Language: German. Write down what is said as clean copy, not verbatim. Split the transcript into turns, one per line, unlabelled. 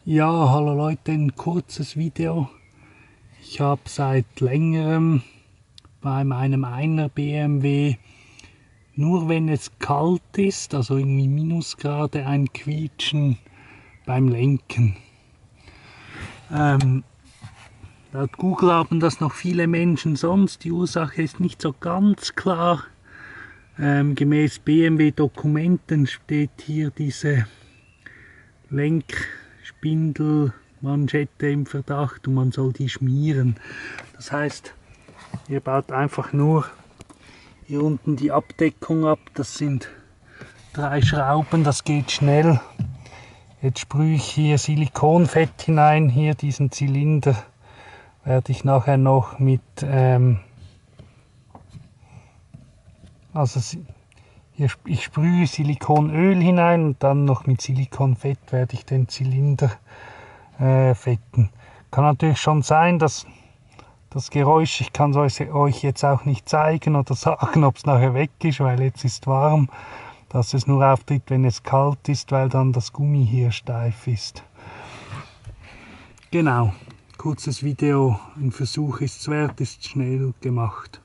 Ja, hallo Leute, ein kurzes Video. Ich habe seit längerem bei meinem 1er BMW, nur wenn es kalt ist, also irgendwie Minusgrade, ein Quietschen beim Lenken. Laut Google haben das noch viele Menschen sonst. Die Ursache ist nicht so ganz klar. Gemäß BMW-Dokumenten steht hier diese Lenkspindelmanschette im Verdacht und man soll die schmieren. Das heißt, ihr baut einfach nur hier unten die Abdeckung ab. Das sind 3 Schrauben, das geht schnell. Jetzt sprühe ich hier Silikonfett hinein. Hier diesen Zylinder werde ich nachher noch mit ich sprühe Silikonöl hinein und dann noch mit Silikonfett werde ich den Zylinder fetten. Kann natürlich schon sein, dass das Geräusch, ich kann es euch jetzt auch nicht zeigen oder sagen, ob es nachher weg ist, weil jetzt ist warm, dass es nur auftritt, wenn es kalt ist, weil dann das Gummi hier steif ist. Genau, kurzes Video, ein Versuch ist es wert, ist schnell gemacht.